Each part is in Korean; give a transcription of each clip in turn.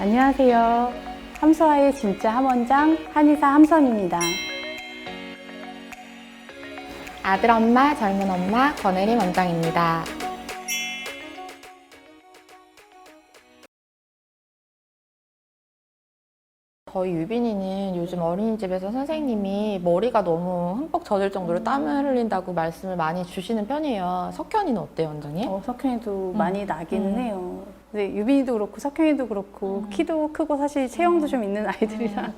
안녕하세요. 함서아의 진짜 함원장 한의사 함선입니다. 아들 엄마, 젊은 엄마 권혜림 원장입니다. 저희 유빈이는 요즘 어린이집에서 선생님이 머리가 너무 흠뻑 젖을 정도로 땀을 흘린다고 말씀을 많이 주시는 편이에요. 석현이는 어때요, 원장님? 석현이도 많이 나기는 해요. 근데 유빈이도 그렇고 석현이도 그렇고 키도 크고 사실 체형도 좀 있는 아이들이라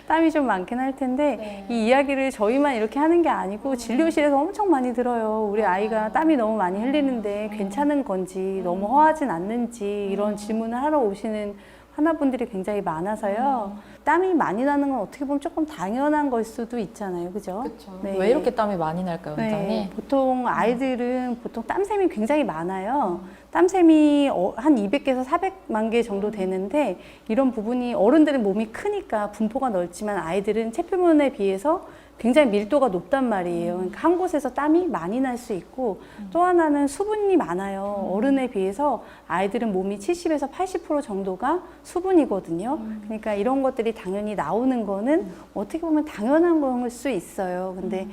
땀이 좀 많긴 할 텐데 이 이야기를 저희만 이렇게 하는 게 아니고 진료실에서 엄청 많이 들어요. 우리 아이가 땀이 너무 많이 흘리는데 괜찮은 건지 너무 허하진 않는지 이런 질문을 하러 오시는 환자분들이 굉장히 많아서요. 땀이 많이 나는 건 어떻게 보면 조금 당연한 걸 수도 있잖아요. 그죠? 그렇죠. 네. 왜 이렇게 땀이 많이 날까요, 원장님? 네, 보통 아이들은 보통 땀샘이 굉장히 많아요. 땀샘이 한 200개에서 400만 개 정도 되는데 이런 부분이 어른들은 몸이 크니까 분포가 넓지만 아이들은 체표면에 비해서 굉장히 밀도가 높단 말이에요. 그러니까 한 곳에서 땀이 많이 날 수 있고 또 하나는 수분이 많아요. 어른에 비해서 아이들은 몸이 70에서 80% 정도가 수분이거든요. 그러니까 이런 것들이 당연히 나오는 거는 어떻게 보면 당연한 걸 수 있어요. 근데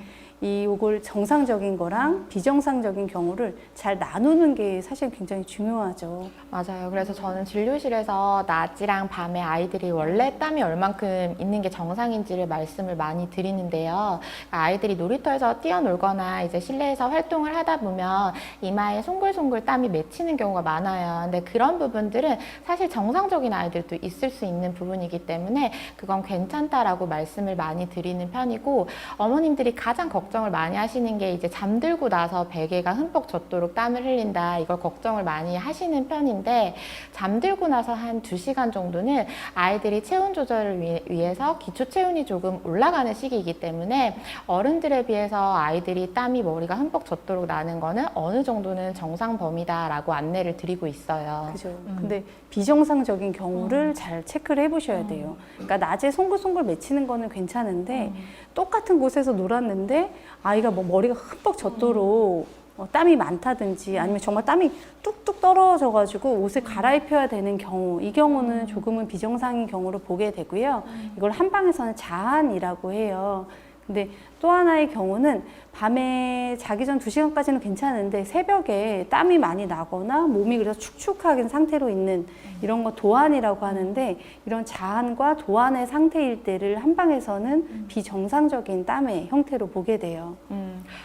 이걸 정상적인 거랑 비정상적인 경우를 잘 나누는 게 사실 굉장히 중요하죠. 맞아요. 그래서 저는 진료실에서 낮이랑 밤에 아이들이 원래 땀이 얼만큼 있는 게 정상인지를 말씀을 많이 드리는데요. 아이들이 놀이터에서 뛰어놀거나 이제 실내에서 활동을 하다 보면 이마에 송글송글 땀이 맺히는 경우가 많아요. 근데 그런 부분들은 사실 정상적인 아이들도 있을 수 있는 부분이기 때문에 그건 괜찮다라고 말씀을 많이 드리는 편이고, 어머님들이 가장 걱정을 많이 하시는 게 이제 잠들고 나서 베개가 흠뻑 젖도록 땀을 흘린다, 이걸 걱정을 많이 하시는 편인데, 잠들고 나서 한 2시간 정도는 아이들이 체온 조절을 위해서 기초 체온이 조금 올라가는 시기이기 때문에 어른들에 비해서 아이들이 땀이 머리가 흠뻑 젖도록 나는 거는 어느 정도는 정상 범위다라고 안내를 드리고 있어요. 그죠. 근데 비정상적인 경우를 잘 체크를 해보셔야 돼요. 그러니까 낮에 송글송글 맺히는 거는 괜찮은데 똑같은 곳에서 놀았는데 아이가 뭐 머리가 흠뻑 젖도록 땀이 많다든지 아니면 정말 땀이 뚝뚝 떨어져가지고 옷을 갈아입혀야 되는 경우, 이 경우는 조금은 비정상인 경우로 보게 되고요. 이걸 한방에서는 자한이라고 해요. 근데 또 하나의 경우는 밤에 자기 전 2시간까지는 괜찮은데 새벽에 땀이 많이 나거나 몸이 그래서 축축한 상태로 있는 이런 거 도안이라고 하는데, 이런 자한과 도안의 상태일 때를 한방에서는 비정상적인 땀의 형태로 보게 돼요.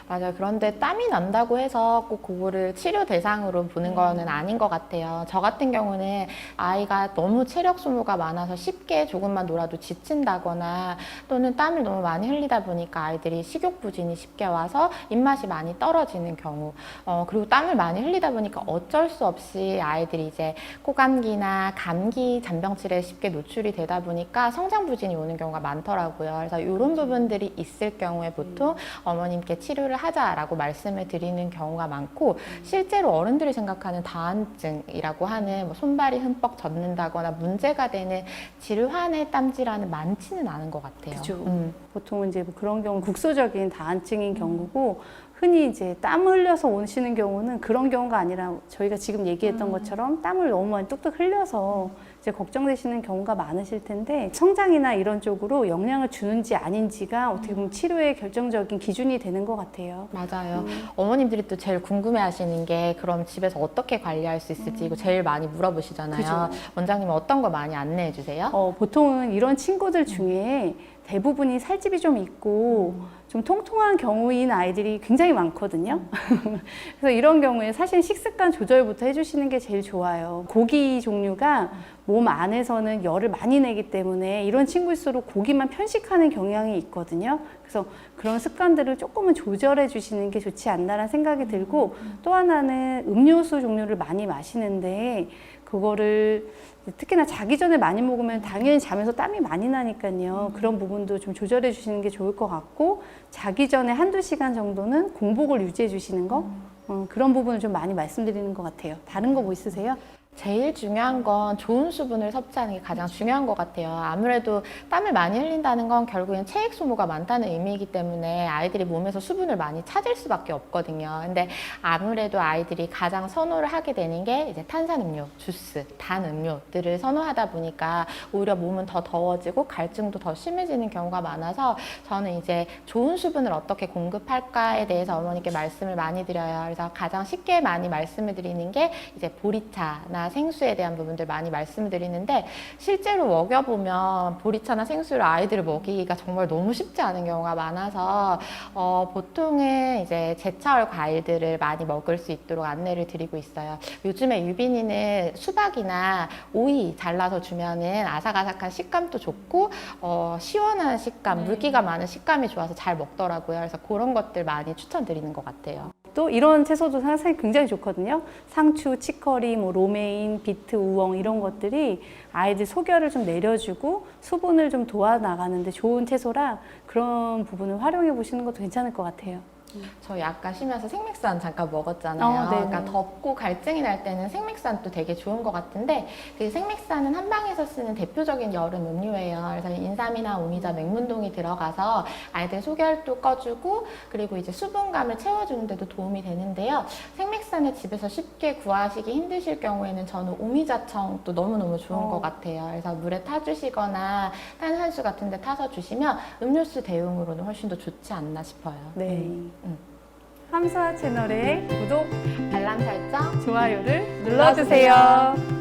맞아요. 그런데 땀이 난다고 해서 꼭 그거를 치료 대상으로 보는 거는 아닌 것 같아요. 저 같은 경우는 아이가 너무 체력 소모가 많아서 쉽게 조금만 놀아도 지친다거나 또는 땀을 너무 많이 흘리다 보니까 아이들이 식욕 부진이 쉽게 와서 입맛이 많이 떨어지는 경우, 그리고 땀을 많이 흘리다 보니까 어쩔 수 없이 아이들이 이제 코감기나 감기 잔병치레에 쉽게 노출이 되다 보니까 성장 부진이 오는 경우가 많더라고요. 그래서 이런 부분들이 있을 경우에 보통 어머님께 치료를 하자라고 말씀을 드리는 경우가 많고, 실제로 어른들이 생각하는 다한증이라고 하는 뭐 손발이 흠뻑 젖는다거나 문제가 되는 질환의 땀 질환은 많지는 않은 것 같아요. 그죠. 보통은 이제 뭐 그런 경우 국소적인 다한증인 경우고, 흔히 이제 땀 흘려서 오시는 경우는 그런 경우가 아니라 저희가 지금 얘기했던 것처럼 땀을 너무 많이 뚝뚝 흘려서 이제 걱정되시는 경우가 많으실 텐데, 성장이나 이런 쪽으로 영향을 주는지 아닌지가 어떻게 보면 치료의 결정적인 기준이 되는 것 같아요. 맞아요. 어머님들이 또 제일 궁금해 하시는 게 그럼 집에서 어떻게 관리할 수 있을지 이거 제일 많이 물어보시잖아요. 그죠. 원장님은 어떤 거 많이 안내해 주세요? 보통은 이런 친구들 중에 대부분이 살집이 좀 있고 좀 통통한 경우인 아이들이 굉장히 많거든요. 그래서 이런 경우에 사실 식습관 조절부터 해주시는 게 제일 좋아요. 고기 종류가 몸 안에서는 열을 많이 내기 때문에 이런 친구일수록 고기만 편식하는 경향이 있거든요. 그래서 그런 습관들을 조금은 조절해 주시는 게 좋지 않나라는 생각이 들고, 또 하나는 음료수 종류를 많이 마시는데 그거를 특히나 자기 전에 많이 먹으면 당연히 자면서 땀이 많이 나니까요. 그런 부분도 좀 조절해 주시는 게 좋을 것 같고, 자기 전에 1~2시간 정도는 공복을 유지해 주시는 거, 그런 부분을 좀 많이 말씀드리는 것 같아요. 다른 거 뭐 있으세요? 제일 중요한 건 좋은 수분을 섭취하는 게 가장 중요한 것 같아요. 아무래도 땀을 많이 흘린다는 건 결국엔 체액 소모가 많다는 의미이기 때문에 아이들이 몸에서 수분을 많이 찾을 수밖에 없거든요. 근데 아무래도 아이들이 가장 선호를 하게 되는 게 이제 탄산음료, 주스, 단 음료들을 선호하다 보니까 오히려 몸은 더 더워지고 갈증도 더 심해지는 경우가 많아서 저는 이제 좋은 수분을 어떻게 공급할까에 대해서 어머니께 말씀을 많이 드려요. 그래서 가장 쉽게 많이 말씀을 드리는 게 이제 보리차나 생수에 대한 부분들 많이 말씀을 드리는데 실제로 먹여보면 보리차나 생수를 아이들을 먹이기가 정말 너무 쉽지 않은 경우가 많아서 보통은 이제 제철 과일들을 많이 먹을 수 있도록 안내를 드리고 있어요. 요즘에 유빈이는 수박이나 오이 잘라서 주면은 아삭아삭한 식감도 좋고 시원한 식감, 물기가 많은 식감이 좋아서 잘 먹더라고요. 그래서 그런 것들 많이 추천드리는 것 같아요. 또 이런 채소도 사실 굉장히 좋거든요. 상추, 치커리, 뭐 로메인, 비트, 우엉 이런 것들이 아이들 소결을 좀 내려주고 수분을 좀 도와 나가는데 좋은 채소라 그런 부분을 활용해 보시는 것도 괜찮을 것 같아요. 저희 아까 쉬면서 생맥산 잠깐 먹었잖아요. 네네. 그러니까 덥고 갈증이 날 때는 생맥산도 되게 좋은 것 같은데 그 생맥산은 한방에서 쓰는 대표적인 여름 음료예요. 그래서 인삼이나 오미자, 맹문동이 들어가서 아이들 소결도 꺼주고 그리고 이제 수분감을 채워주는 데도 도움이 되는데요. 생맥산을 집에서 쉽게 구하시기 힘드실 경우에는 저는 오미자청도 너무너무 좋은 것 같아요. 그래서 물에 타주시거나 탄산수 같은 데 타서 주시면 음료수 대용으로는 훨씬 더 좋지 않나 싶어요. 네. 함수아 채널의 구독, 알람 설정 좋아요를 눌러주세요.